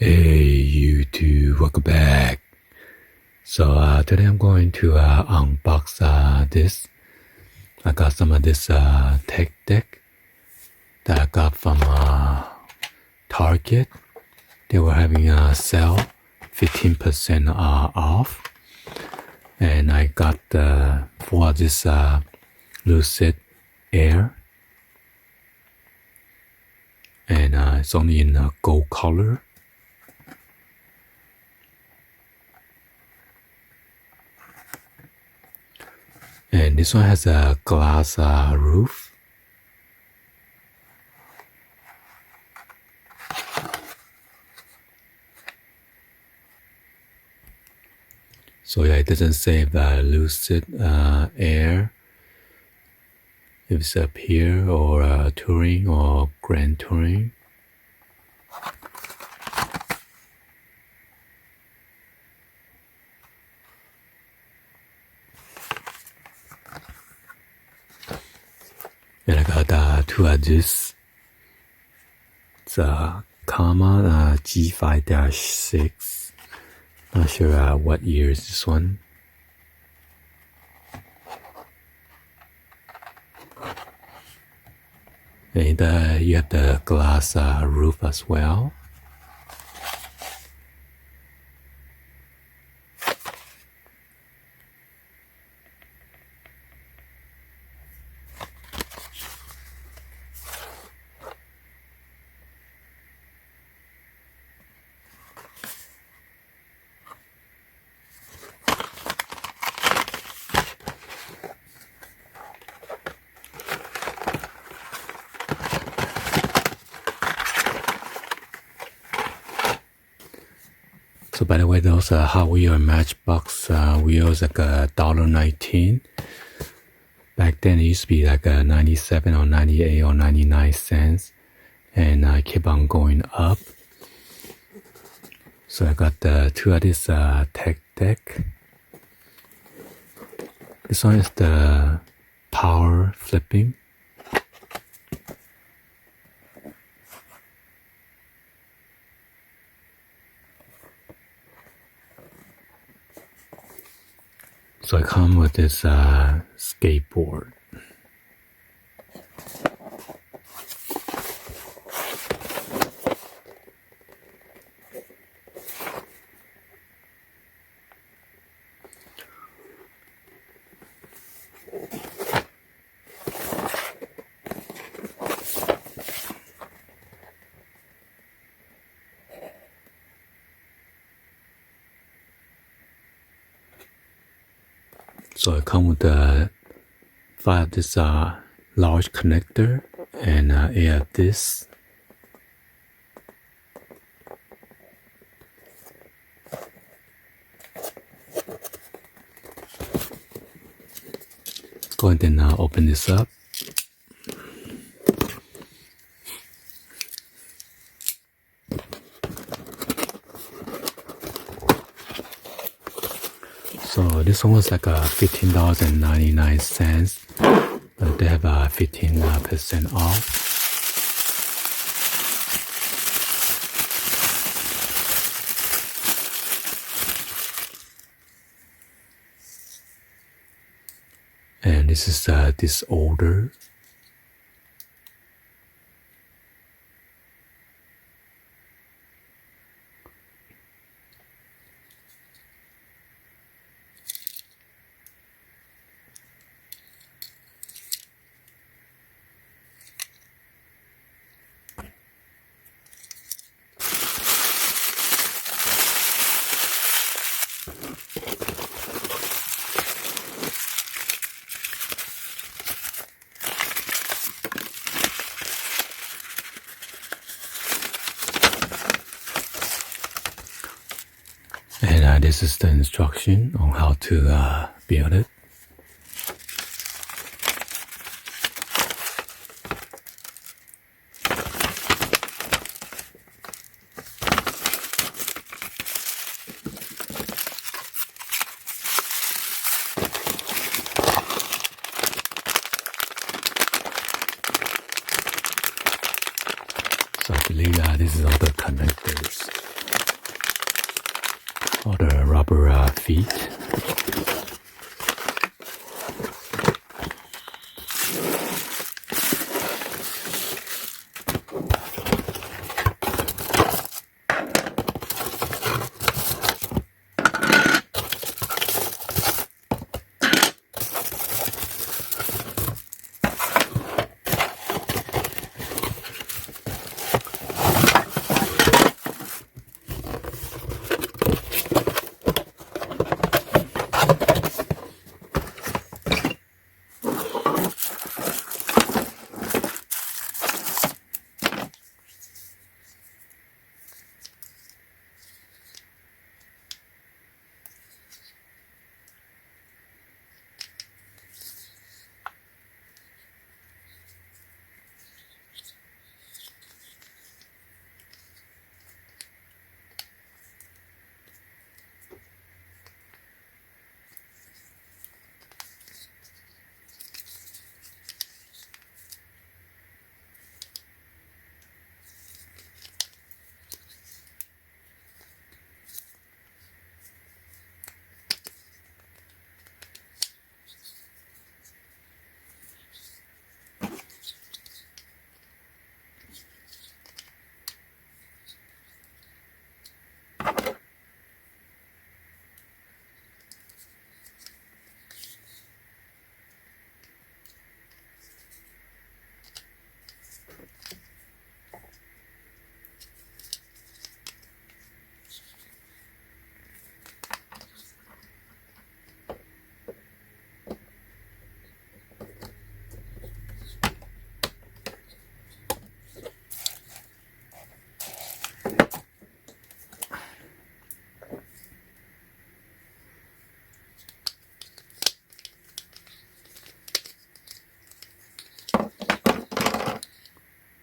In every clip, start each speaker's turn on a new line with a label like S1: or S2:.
S1: Hey YouTube, welcome back. So today I'm going to unbox this. I got some of this tech deck that I got from Target. They were having a sale, 15% off. And I got for this Lucid Air. And it's only in a gold color. And this one has a glass roof. So yeah, it doesn't say Lucid Air, if it's up here or touring or grand touring. And I got two of this. It's a Comma G5-6. Not sure what year is this one. And you have the glass roof as well. So by the way, those Hot Wheel Matchbox wheels like $1.19. Back then it used to be like 97 or 98 or 99 cents, and I keep on going up. So I got two of this tech deck. This one is the power flipping. So I come with this skateboard. So I come with five of this large connector and eight of this. Go ahead and open this up. So this one was like $15.99, but they have 15% off. And this is this order. And this is the instruction on how to build it. So I believe this is all the connectors. all the rubber feet.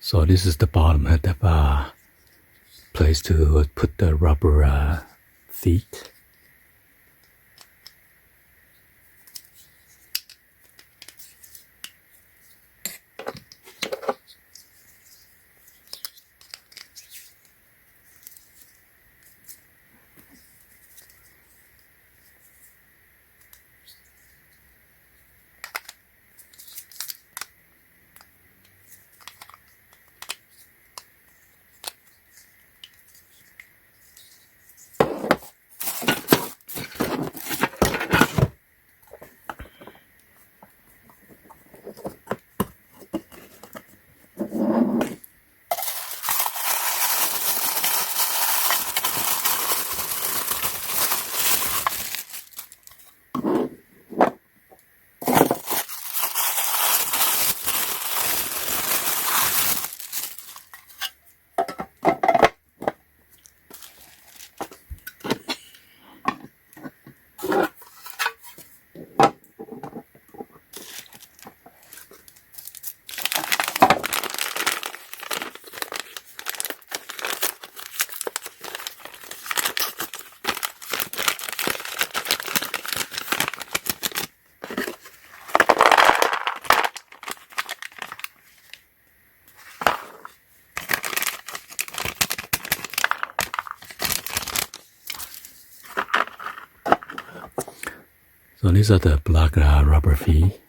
S1: So this is the bottom of the place to put the rubber feet. So these are the black rubber feet.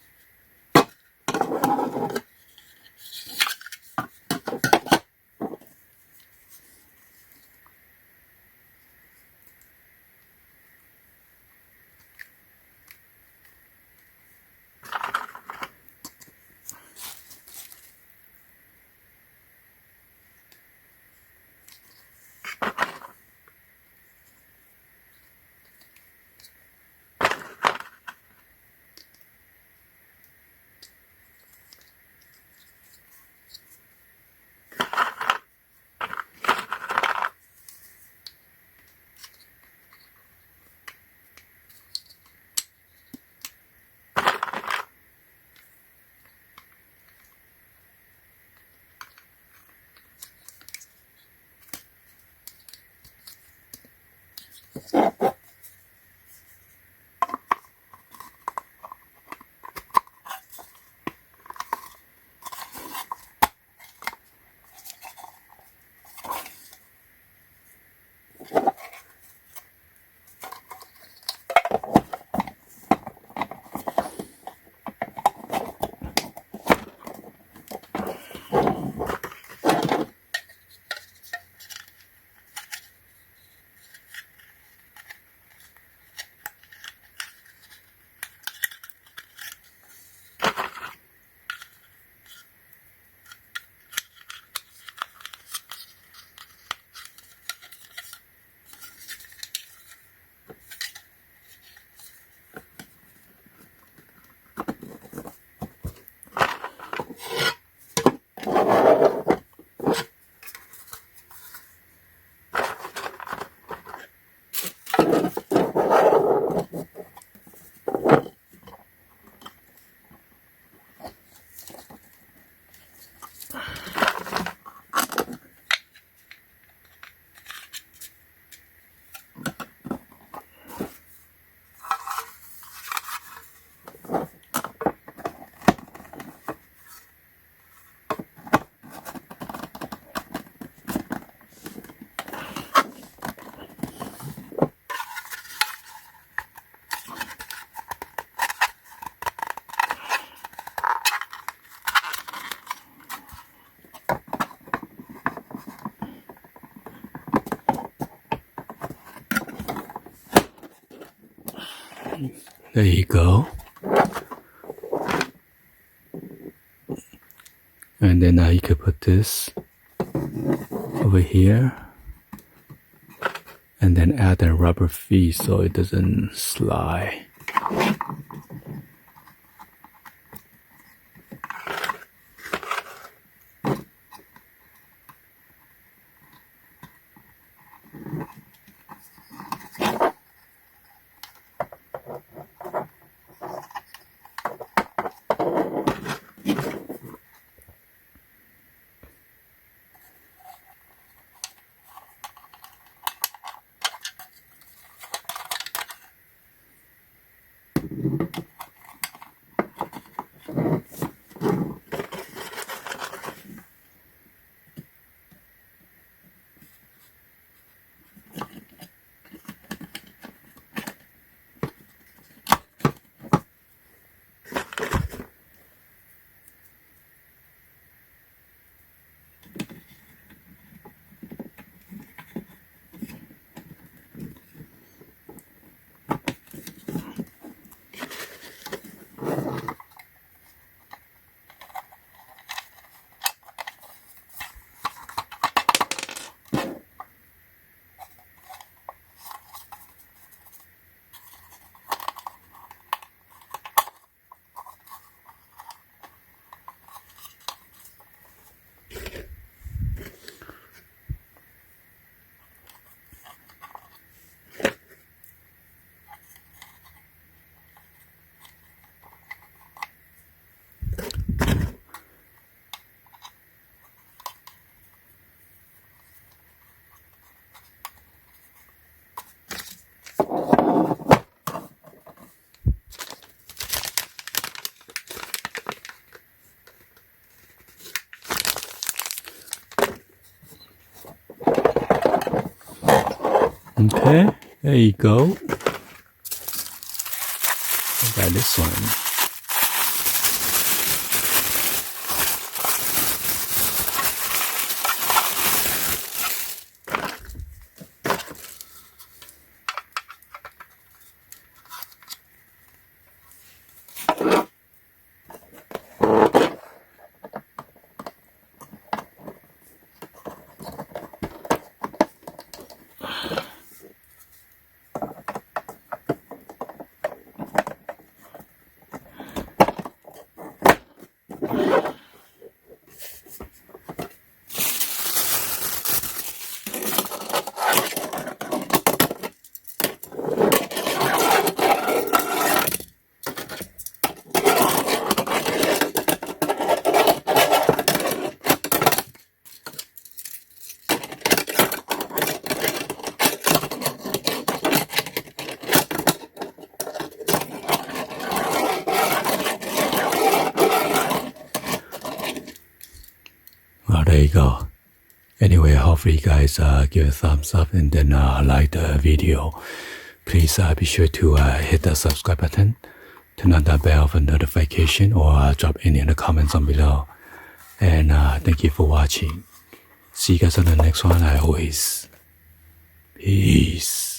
S1: There you go. And then you could put this over here and then add a rubber feet so it doesn't slide. Okay, there you go. What about this one? Well, there you go. Anyway, hopefully you guys give a thumbs up and then like the video. Please be sure to hit the subscribe button, turn on the bell for notification, or drop any in the comments on below. And thank you for watching. See you guys on the next one. As always, peace.